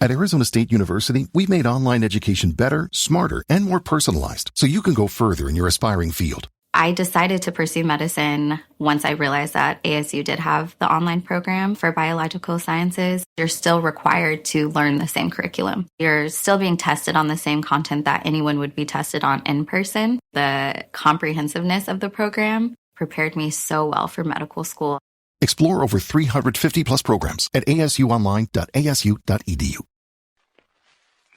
At Arizona State University, we've made online education better, smarter, and more personalized so you can go further in your aspiring field. I decided to pursue medicine once I realized that ASU did have the online program for biological sciences. You're still required to learn the same curriculum. You're still being tested on the same content that anyone would be tested on in person. The comprehensiveness of the program prepared me so well for medical school. Explore over 350 plus programs at asuonline.asu.edu.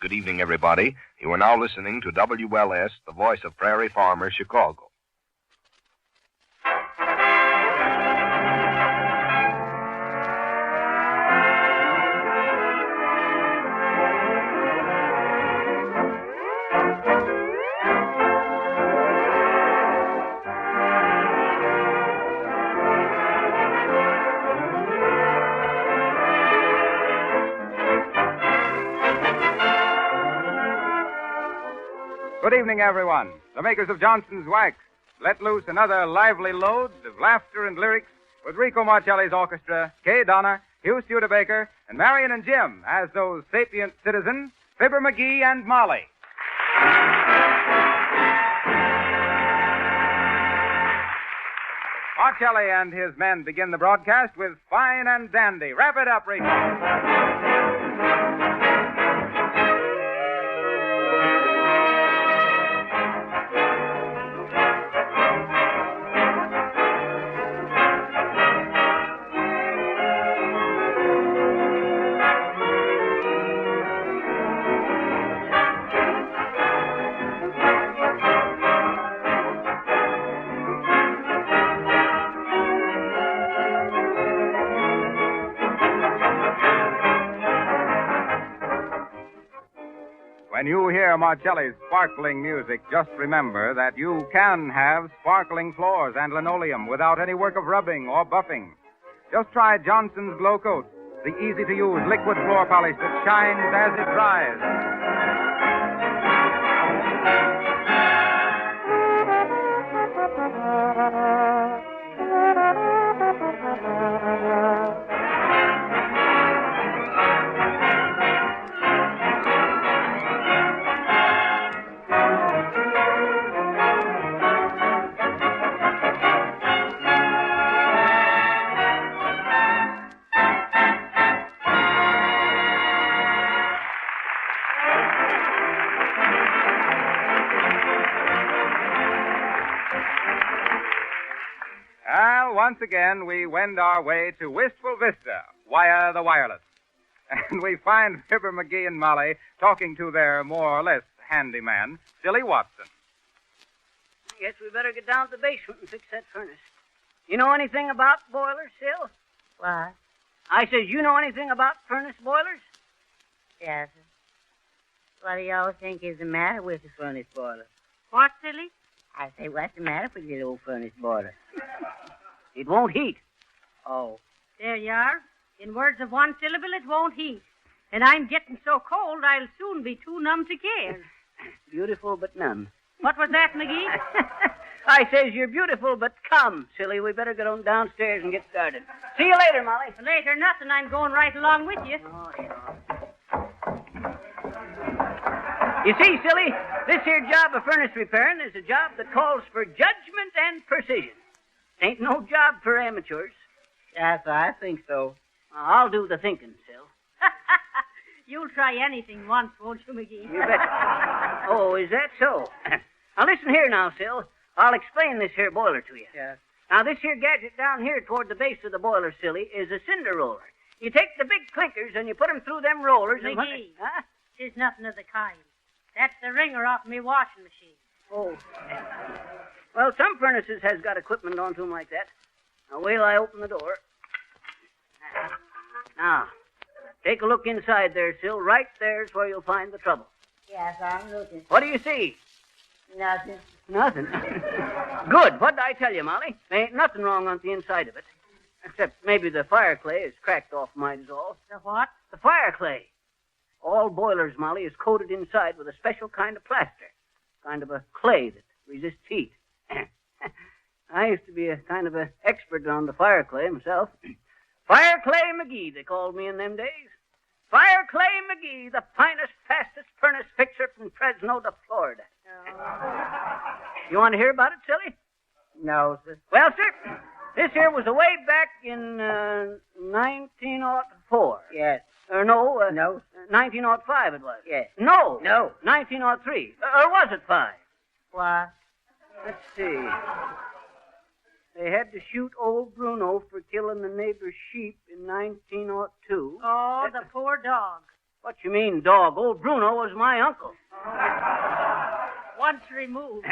Good evening, everybody. You are now listening to WLS, the voice of Prairie Farmer, Chicago. Good evening, everyone. The makers of Johnson's Wax let loose another lively load of laughter and lyrics with Rico Marcelli's orchestra, Kay Donner, Hugh Studebaker, and Marion and Jim as those sapient citizens, Fibber McGee and Molly. Marcelli and his men begin the broadcast with Fine and Dandy. Wrap it up, Rico. When you hear Marcelli's sparkling music, just remember that you can have sparkling floors and linoleum without any work of rubbing or buffing. Just try Johnson's Glow Coat, the easy-to-use liquid floor polish that shines as it dries. Once again, we wend our way to Wistful Vista via the wireless. And we find Fibber McGee and Molly talking to their more or less handyman, Silly Watson. I guess we better get down to the basement and fix that furnace. You know anything about boilers, Sil? What? I says, you know anything about furnace boilers? Yes, sir. What do y'all think is the matter with the furnace boiler? What, Silly? I say, what's the matter with your old furnace boiler? It won't heat. Oh. There you are. In words of one syllable, it won't heat. And I'm getting so cold, I'll soon be too numb to care. Beautiful, but numb. What was that, McGee? I says you're beautiful, but come, Silly. We better get on downstairs and get started. See you later, Molly. Later, nothing. I'm going right along with you. Oh, sure. You see, Silly, this here job of furnace repairing is a job that calls for judgment and precision. Ain't no job for amateurs. Yes, I think so. I'll do the thinking, Sil. You'll try anything once, won't you, McGee? You bet. Oh, is that so? Now, listen here now, Sil. I'll explain this here boiler to you. Yes. Now, this here gadget down here toward the base of the boiler, Silly, is a cinder roller. You take the big clinkers and you put them through them rollers and... McGee, Huh? 'tis nothing of the kind. That's the wringer off me washing machine. Oh. Well, some furnaces has got equipment onto them like that. Now, wait till I open the door. Now, take a look inside there, Sil. Right there's where you'll find the trouble. Yes, I'm looking. What do you see? Nothing. Nothing. Good. What did I tell you, Molly? There ain't nothing wrong on the inside of it. Except maybe the fire clay is cracked off might is all. The what? The fire clay. All boilers, Molly, is coated inside with a special kind of plaster. Kind of a clay that resists heat. I used to be a kind of an expert on the fire clay myself. Fire Clay McGee, they called me in them days. Fire Clay McGee, the finest, fastest furnace fixer from Fresno to Florida. You want to hear about it, silly? No, sir. Well, sir, this here was way back in 1904. Yes. No. No. 1905 it was. Yes. No. No. 1903. Or was it 5? Why? Let's see. They had to shoot old Bruno for killing the neighbor's sheep in 1902. Oh, the poor dog. What you mean, dog? Old Bruno was my uncle. Once removed.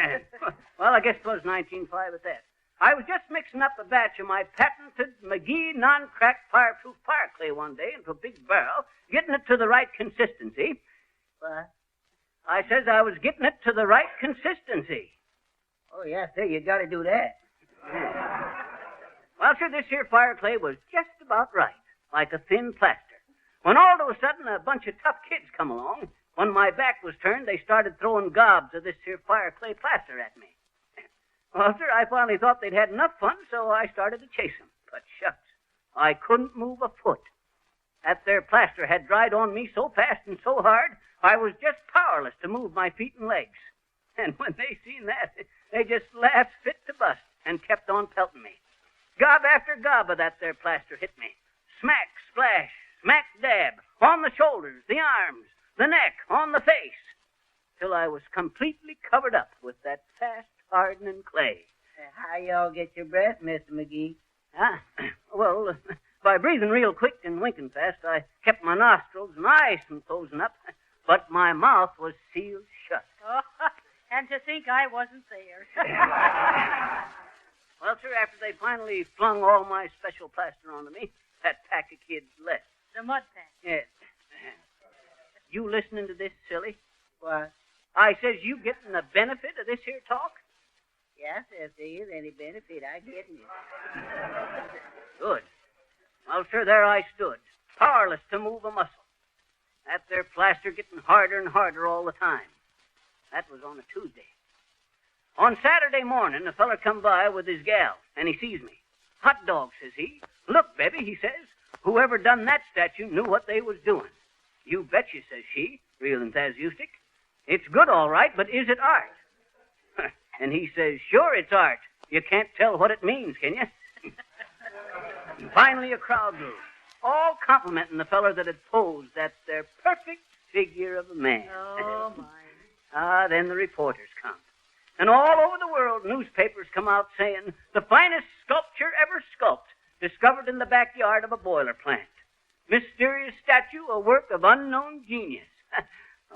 Well, I guess it was 1905 at that. I was just mixing up a batch of my patented McGee non-crack fireproof fire clay one day into a big barrel, getting it to the right consistency. What? I says I was getting it to the right consistency. Oh, yes, sir. You got to do that. Well, sir, this here fire clay was just about right, like a thin plaster. When all of a sudden a bunch of tough kids come along, when my back was turned, they started throwing gobs of this here fire clay plaster at me. Well, sir, I finally thought they'd had enough fun, so I started to chase them. But shucks, I couldn't move a foot. That there plaster had dried on me so fast and so hard, I was just powerless to move my feet and legs. And when they seen that, they just laughed fit to bust and kept on pelting me. Gob after gob of that there plaster hit me. Smack, splash, smack, dab, on the shoulders, the arms, the neck, on the face, till I was completely covered up with that fast hardening clay. How y'all get your breath, Mr. McGee? Well, by breathing real quick and winking fast, I kept my nostrils nice and closing up, but my mouth was sealed shut. Oh, and to think I wasn't there. Well, sir, after they finally flung all my special plaster onto me, that pack of kids left. The mud pack. Yes. You listening to this, silly? What? I says you getting the benefit of this here talk? Yes, sir. If there is any benefit, I get it. Good. Well, sir, there I stood, powerless to move a muscle. That there plaster getting harder and harder all the time. That was on a Tuesday. On Saturday morning, a feller come by with his gal, and he sees me. Hot dog, says he. Look, Bebby, he says, whoever done that statue knew what they was doing. You betcha, says she, real enthusiastic. It's good, all right, but is it art? And he says, sure, it's art. You can't tell what it means, can you? And finally, a crowd grew, all complimenting the feller that had posed that there perfect figure of a man. Oh, my. Then the reporters come. And all over the world, newspapers come out saying, the finest sculpture ever sculpted, discovered in the backyard of a boiler plant. Mysterious statue, a work of unknown genius.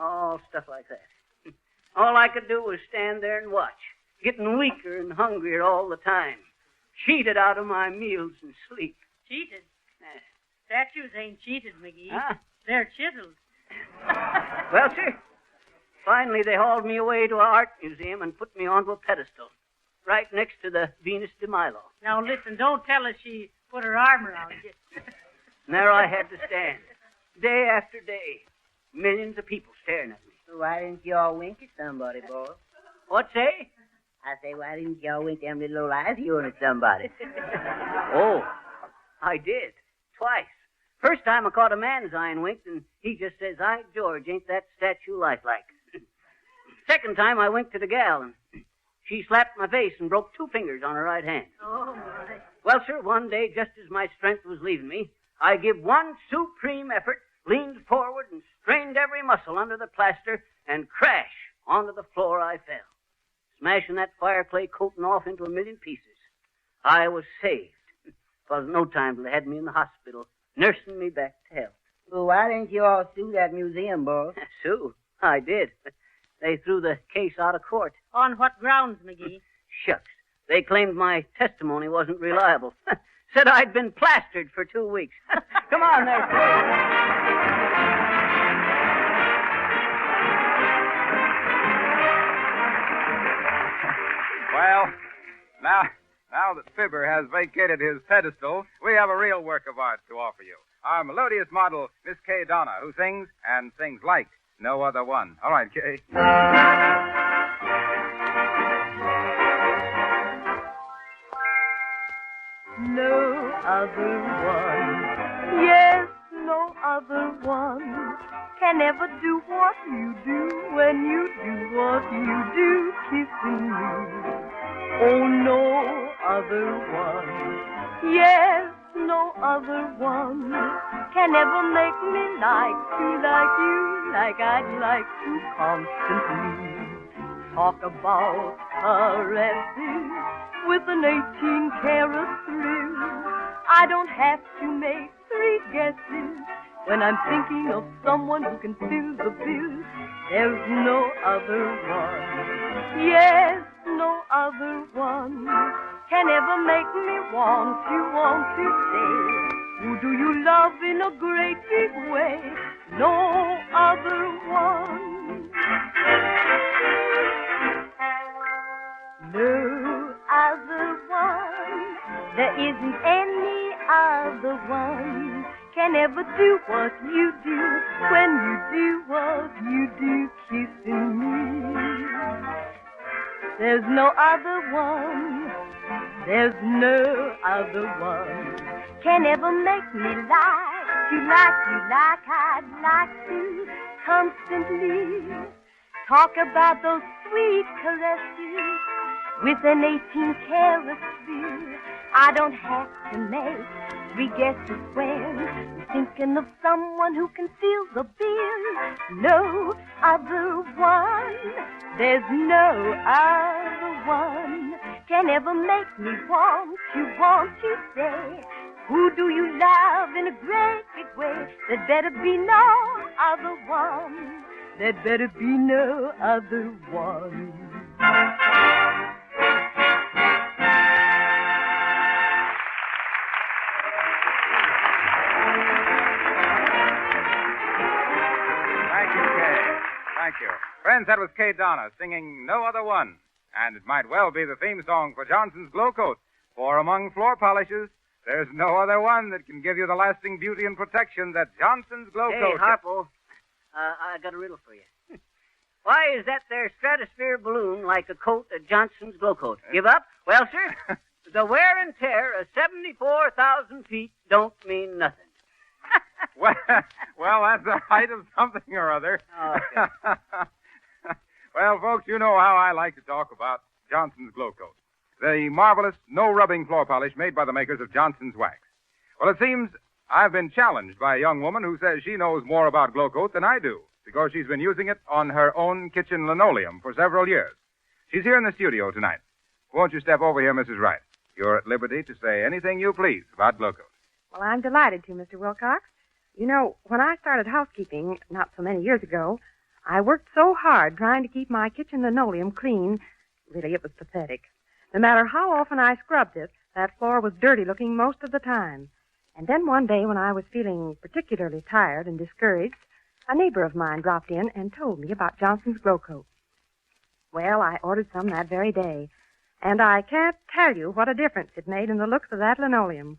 All stuff like that. All I could do was stand there and watch, getting weaker and hungrier all the time, cheated out of my meals and sleep. Cheated? Statues ain't cheated, McGee. Huh? They're chiseled. Well, sir, finally they hauled me away to an art museum and put me onto a pedestal, right next to the Venus de Milo. Now, listen, don't tell us she put her arm around you. And there I had to stand, day after day, millions of people staring at me. Why didn't y'all wink at somebody, boy? What say? I say, why didn't y'all wink them little eyes of yours at somebody? Oh, I did. Twice. First time I caught a man's eye and winked, and he just says, George, ain't that statue lifelike? Second time I winked at a gal, and she slapped my face and broke 2 fingers on her right hand. Oh, my. Well, sir, one day, just as my strength was leaving me, I give one supreme effort, leaned forward and strained every muscle under the plaster, and crash onto the floor I fell, smashing that fire clay coating off into a million pieces. I was saved. It was no time till they had me in the hospital, nursing me back to health. Well, why didn't you all sue that museum, boy? Sue, I did. They threw the case out of court. On what grounds, McGee? Shucks. They claimed my testimony wasn't reliable. Said I'd been plastered for 2 weeks. Come on there. Well, now that Fibber has vacated his pedestal, we have a real work of art to offer you. Our melodious model, Miss Kay Donna, who sings and sings like no other one. All right, Kay. No other one. Yes, no other one can ever do what you do when you do what you do, kissing me. Oh, no other one, yes, no other one can ever make me like you, like I'd like to constantly. Talk about caresses with an 18-karat thrill. I don't have to make 3 guesses when I'm thinking of someone who can fill the bill. There's no other one, yes, no other one can ever make me want to say, who do you love in a great big way? No other one. No other one, there isn't any other one can ever do what you do when you do what you do, kissing me. There's no other one, there's no other one can ever make me like you like I'd like to constantly. Talk about those sweet caresses with an 18-karat bill. I don't have to make 3 guesses when I'm thinking of someone who can fill the bill. No other one, there's no other one can ever make me want to say, who do you love in a great big way? There'd better be no other one. There'd better be no other one. Thank you. Friends, that was Kay Donna singing No Other One. And it might well be the theme song for Johnson's Glow Coat. For among floor polishes, there's no other one that can give you the lasting beauty and protection that Johnson's Glow Coat. Hey, Harpo, I got a riddle for you. Why is that there stratosphere balloon like a coat of Johnson's Glow Coat? Give up? Well, sir, the wear and tear of 74,000 feet don't mean nothing. Well, that's the height of something or other. Okay. Well, folks, you know how I like to talk about Johnson's Glow Coat, the marvelous no-rubbing floor polish made by the makers of Johnson's Wax. Well, it seems I've been challenged by a young woman who says she knows more about Glow Coat than I do, because she's been using it on her own kitchen linoleum for several years. She's here in the studio tonight. Won't you step over here, Mrs. Wright? You're at liberty to say anything you please about Glow Coat. Well, I'm delighted to, Mr. Wilcox. You know, when I started housekeeping not so many years ago, I worked so hard trying to keep my kitchen linoleum clean. Really, it was pathetic. No matter how often I scrubbed it, that floor was dirty looking most of the time. And then one day when I was feeling particularly tired and discouraged, a neighbor of mine dropped in and told me about Johnson's Glow Coat. Well, I ordered some that very day, and I can't tell you what a difference it made in the looks of that linoleum.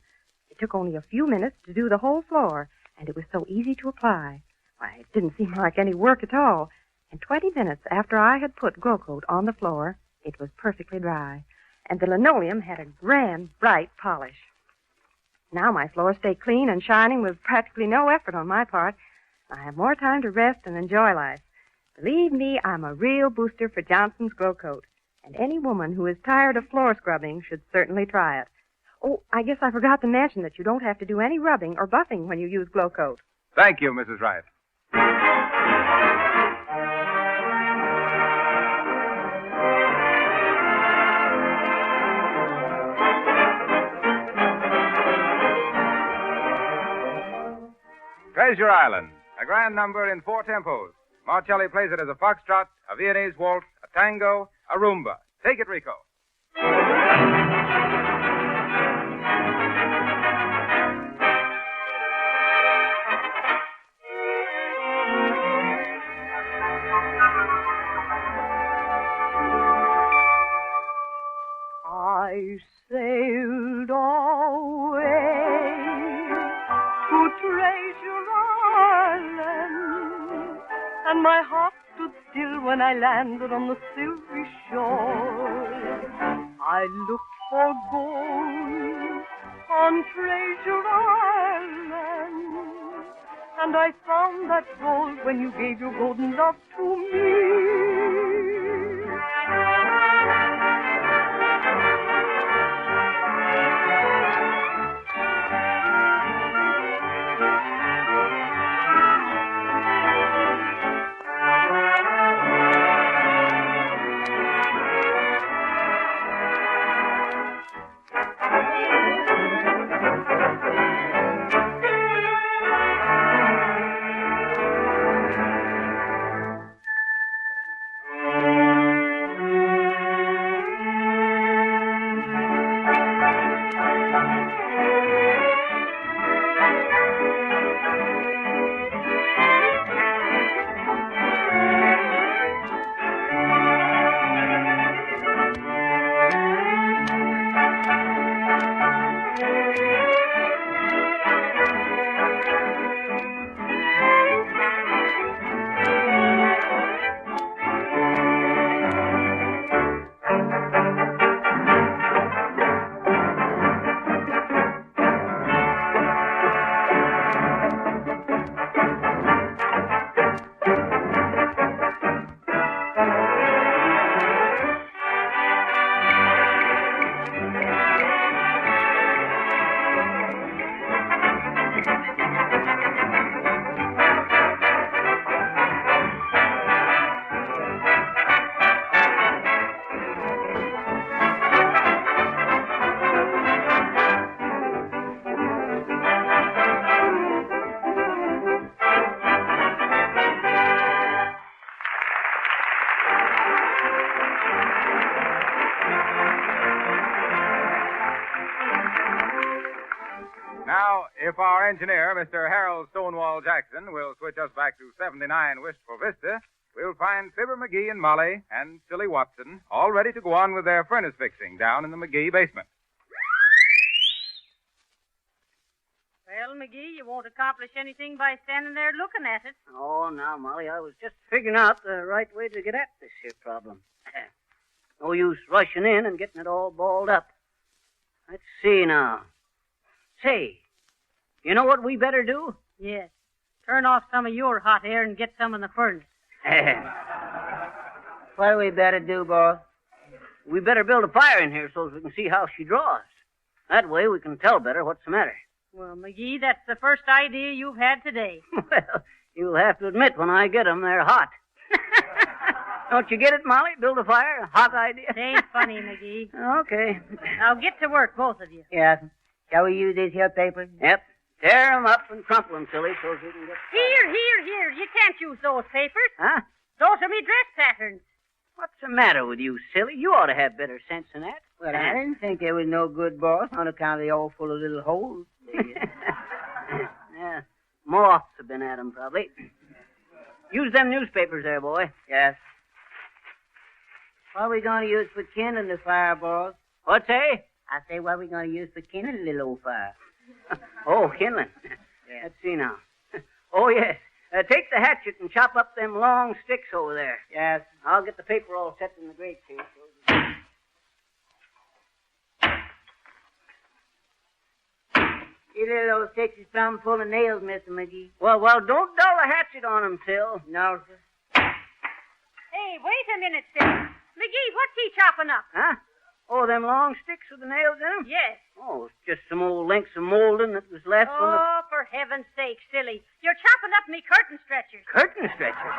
It took only a few minutes to do the whole floor, and it was so easy to apply. Why, it didn't seem like any work at all. And 20 minutes after I had put Glow Coat on the floor, it was perfectly dry, and the linoleum had a grand, bright polish. Now my floors stay clean and shining with practically no effort on my part. I have more time to rest and enjoy life. Believe me, I'm a real booster for Johnson's Glow Coat, and any woman who is tired of floor scrubbing should certainly try it. Oh, I guess I forgot to mention that you don't have to do any rubbing or buffing when you use Glow Coat. Thank you, Mrs. Wright. Treasure Island, a grand number in 4 tempos. Marcelli plays it as a foxtrot, a Viennese waltz, a tango, a rumba. Take it, Rico. I sailed away to Treasure Island, and my heart stood still when I landed on the silvery shore. I looked for gold on Treasure Island, And I found that gold when you gave your golden love to me. Now, if our engineer, Mr. Harold Stonewall Jackson, will switch us back to 79 Wistful Vista, we'll find Fibber McGee and Molly and Silly Watson all ready to go on with their furnace fixing down in the McGee basement. Well, McGee, you won't accomplish anything by standing there looking at it. Oh, now, Molly, I was just figuring out the right way to get at this here problem. No use rushing in and getting it all balled up. Let's see now. Say, you know what we better do? Yes. Turn off some of your hot air and get some in the furnace. What do we better do, boss? We better build a fire in here so we can see how she draws. That way we can tell better what's the matter. Well, McGee, that's the first idea you've had today. Well, you'll have to admit when I get 'em, they're hot. Don't you get it, Molly? Build a fire? A hot idea? It ain't funny, McGee. Okay. Now get to work, both of you. Yes. Shall we use these here papers? Yep. Tear 'em up and crumple 'em, Silly, so we can get... Here. You can't use those papers. Huh? Those are me dress patterns. What's the matter with you, Silly? You ought to have better sense than that. Well, I didn't think they was no good, boss, on account of they all full of little holes. Yeah. Moths have been at 'em, probably. Use them newspapers there, boy. Yes. What are we going to use for kindling the fire, boss? What's say? I say, what are we going to use for kindling the little old fire? Oh, kindling. Yeah. Let's see now. Oh, yes. Take the hatchet and chop up them long sticks over there. Yes. I'll get the paper all set in the grate here. You little old sticks is plumb full of nails, Mr. McGee. Well, don't dull the hatchet on 'em, Till. No, sir. Hey, wait a minute, Sid. McGee, what's he chopping up? Huh? Oh, them long sticks with the nails in 'em? Yes. Oh, it's just some old links of molding that was left on the... Oh, for heaven's sake, silly. You're chopping up me curtain stretchers. Curtain stretchers.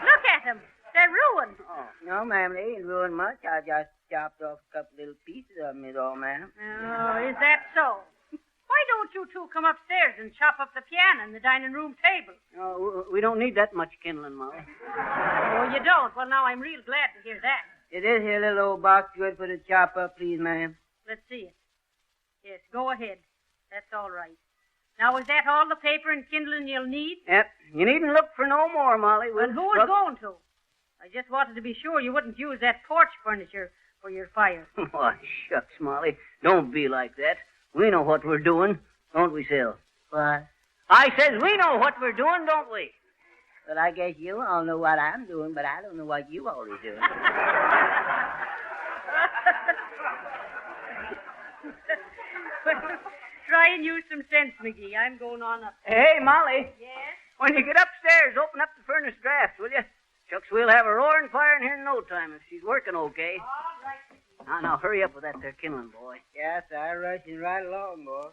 Look at them. They're ruined. Oh. No, ma'am, they ain't ruined much. I just chopped off a couple little pieces of them, is all, ma'am. Oh, is that so? Why don't you two come upstairs and chop up the piano and the dining room table? Oh, we don't need that much kindling, Molly. Oh, you don't? Well, now I'm real glad to hear that. Is this here little old box good for the chop up, please, ma'am? Let's see it. Yes, go ahead. That's all right. Now, is that all the paper and kindling you'll need? Yep. You needn't look for no more, Molly. Well, who is going to? I just wanted to be sure you wouldn't use that porch furniture for your fire. Oh, shucks, Molly. Don't be like that. We know what we're doing, don't we, Sil? What? I says we know what we're doing, don't we? Well, I guess you all know what I'm doing, but I don't know what you all are doing. Try and use some sense, McGee. I'm going on up. Hey, Molly. Yes? When you get upstairs, open up the furnace draft, will you? Shucks, we'll have a roaring fire in here in no time if she's working okay. All right. Now, hurry up with that there kindling, boy. Yes, I'm rushing right along, boy.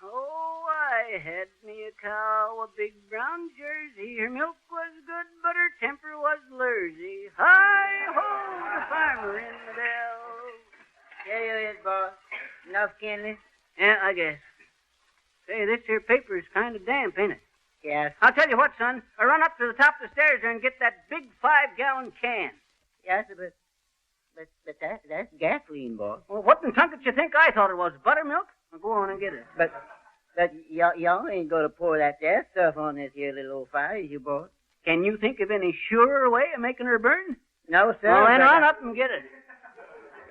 Oh, I had me a cow, a big brown jersey. Her milk was good, but her temper was lursy. Hi-ho, the farmer in the dell. There you is, boss. Enough kindling? Yeah, I guess. Say, this here paper is kind of damp, ain't it? Yes. I'll tell you what, son. I run up to the top of the stairs there and get that big 5-gallon can. Yes, but that's gasoline, boss. Well, what in tunket you think I thought it was? Buttermilk? Well, go on and get it. But y'all ain't gonna pour that there stuff on this here little old fire, is you, boss? Can you think of any surer way of making her burn? No, sir. Well, then run up and get it.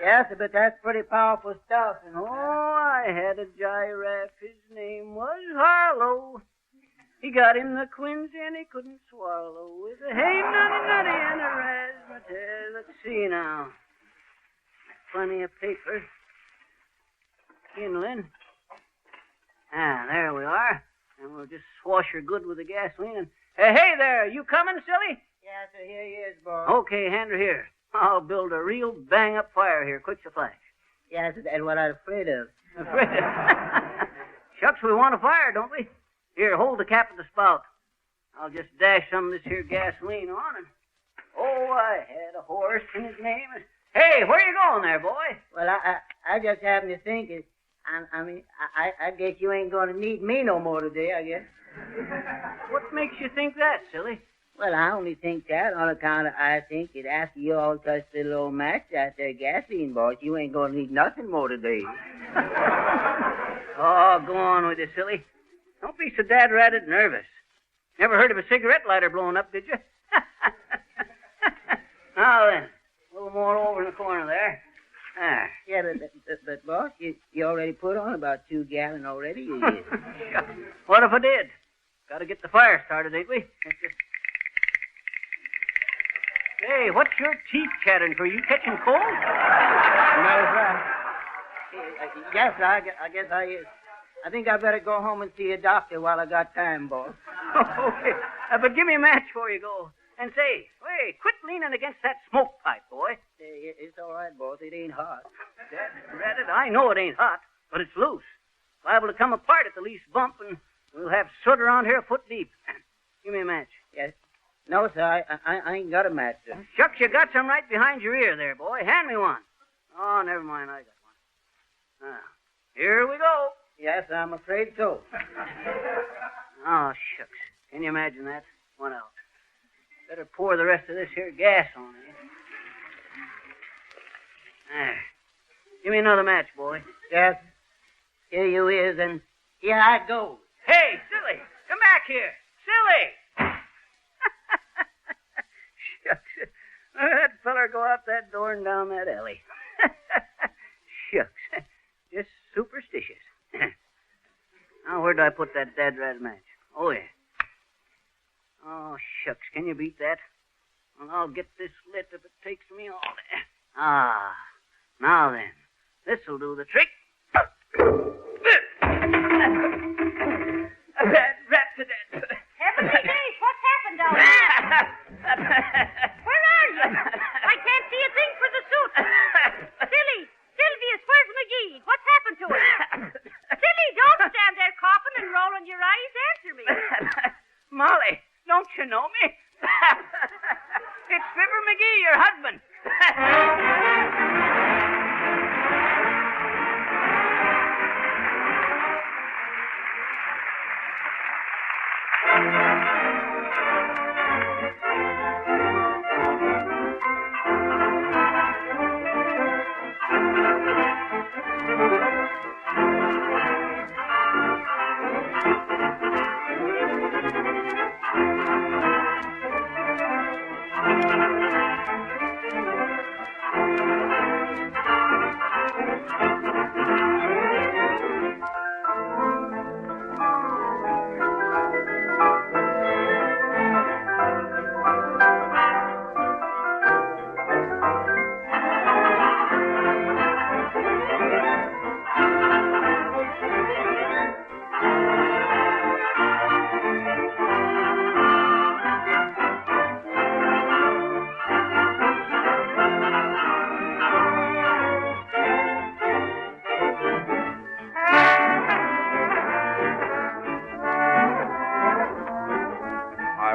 Yes, but that's pretty powerful stuff. Oh, I had a giraffe. His name was Harlow. He got in the quinsy and he couldn't swallow. With a hey nutty and a razzmatazz. Let's see now. Plenty of paper. Kindling. There we are. And we'll just swash her good with the gasoline. And hey there, you coming, silly? Yes, sir. Here he is, boss. Okay, hand her here. I'll build a real bang-up fire here, quick as a flash. Yes, that's what I'm afraid of. Afraid of? Shucks, we want a fire, don't we? Here, hold the cap of the spout. I'll just dash some of this here gasoline on and... Oh, I had a horse and his name is... Hey, where you going there, boy? Well, I just happen to think it... I guess you ain't gonna need me no more today, I guess. What makes you think that, silly? Well, I only think that on account of I think that after you all touch the little old match out there, gasoline, boss, you ain't gonna need nothing more today. Oh, go on with you, silly. Don't be so dad-ratted nervous. Never heard of a cigarette lighter blowing up, did you? Now then, a little more over in the corner there. There. Yeah, but boss, you already put on about 2 gallons already, you did. What if I did? Got to get the fire started, ain't we? Hey, what's your teeth chattering for? You catching cold? No, sir. Yes, sir, I guess I is. I think I better go home and see a doctor while I got time, boss. Okay. But give me a match before you go. And say, hey, quit leaning against that smoke pipe, boy. It's all right, boss. It ain't hot. Dad, I know it ain't hot, but it's loose. Liable to come apart at the least bump, and we'll have soot around here a foot deep. Give me a match. Yes. No, sir, I ain't got a match, sir. Shucks, you got some right behind your ear there, boy. Hand me one. Oh, never mind, I got one. Here we go. Yes, I'm afraid so. Oh, shucks. Can you imagine that? What else? Better pour the rest of this here gas on it. There. Give me another match, boy. Yes. Here you is, and here I go. Hey, silly! Come back here! Silly! Shucks. Look at that feller go out that door and down that alley. Shucks. Just superstitious. Now, where did I put that dad-rat match? Oh, yeah. Oh, shucks. Can you beat that? Well, I'll get this lit if it takes me all day. Ah. Now then. This'll do the trick. A bad rat to death. Heavenly days, what's happened down there? Where are you? I can't see a thing for the suit. Silly, Sylvius, where's McGee? What's happened to him? Silly, don't stand there coughing and rolling your eyes. Answer me. Molly, don't you know me? It's Fibber McGee, your husband.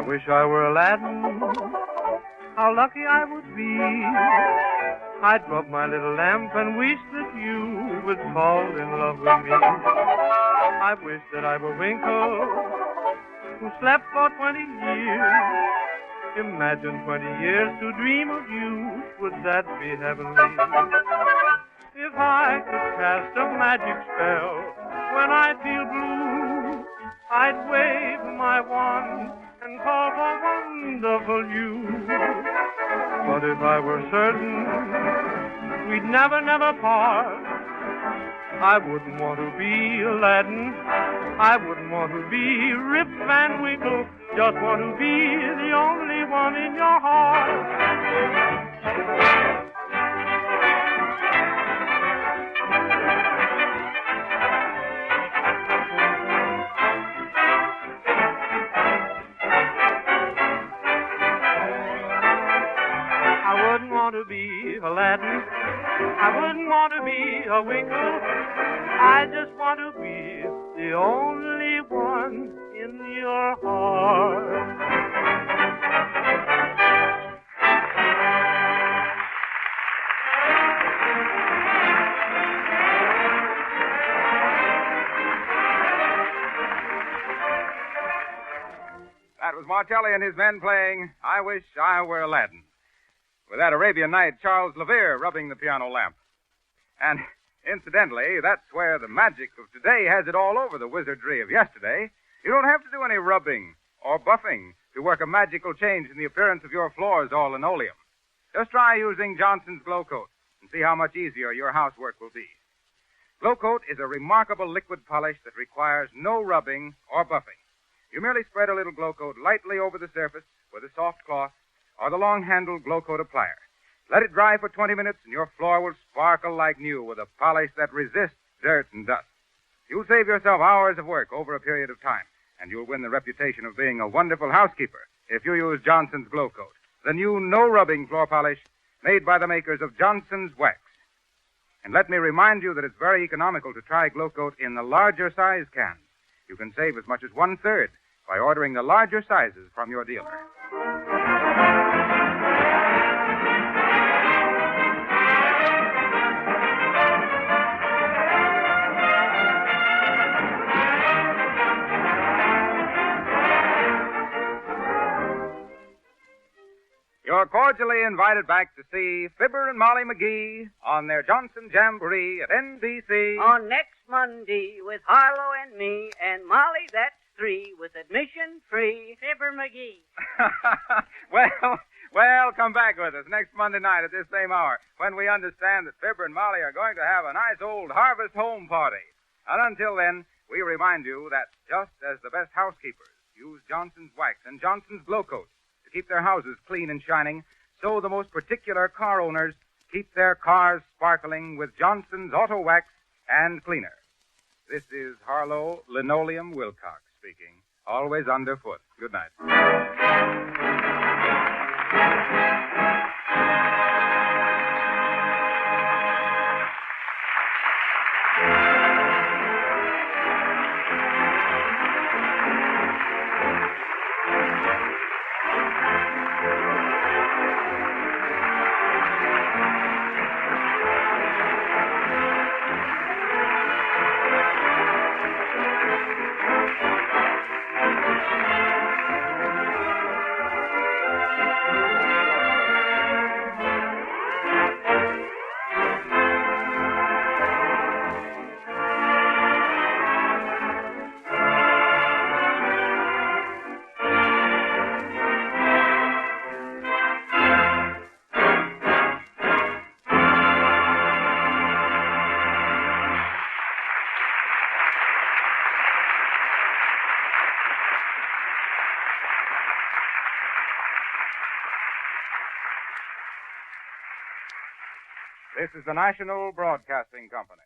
wish I were Aladdin. How lucky I would be. I'd rub my little lamp and wish that you would fall in love with me. I wish that I were Winkle, who slept for 20 years. Imagine 20 years to dream of you. Would that be heavenly? If I could cast a magic spell when I feel blue, I'd wave my wand and call for wonderful you. But if I were certain we'd never, never part, I wouldn't want to be Aladdin. I wouldn't want to be Rip Van Winkle. Just want to be the only one in your heart. I wouldn't want to be Aladdin. I wouldn't want to be a Winkle. I just want to be the only one in your heart. That was Martelli and his men playing I Wish I Were Aladdin. With that Arabian Night, Charles Levere rubbing the piano lamp. And incidentally, that's where the magic of today has it all over the wizardry of yesterday. You don't have to do any rubbing or buffing to work a magical change in the appearance of your floors or linoleum. Just try using Johnson's Glow Coat and see how much easier your housework will be. Glow Coat is a remarkable liquid polish that requires no rubbing or buffing. You merely spread a little Glow Coat lightly over the surface with a soft cloth or the long-handled Glow Coat applier. Let it dry for 20 minutes and your floor will sparkle like new with a polish that resists dirt and dust. You'll save yourself hours of work over a period of time, and you'll win the reputation of being a wonderful housekeeper if you use Johnson's Glow Coat, the new no-rubbing floor polish made by the makers of Johnson's Wax. And let me remind you that it's very economical to try Glow Coat in the larger size cans. You can save as much as 1/3 by ordering the larger sizes from your dealer. You're cordially invited back to see Fibber and Molly McGee on their Johnson Jamboree at NBC. On next Monday with Harlow and me and Molly, that's 3, with admission free. Fibber McGee. Well, come back with us next Monday night at this same hour when we understand that Fibber and Molly are going to have a nice old harvest home party. And until then, we remind you that just as the best housekeepers use Johnson's Wax and Johnson's Glow Coat to keep their houses clean and shining, so the most particular car owners keep their cars sparkling with Johnson's Auto Wax and Cleaner. This is Harlow Linoleum Wilcox speaking, always underfoot. Good night. This is the National Broadcasting Company.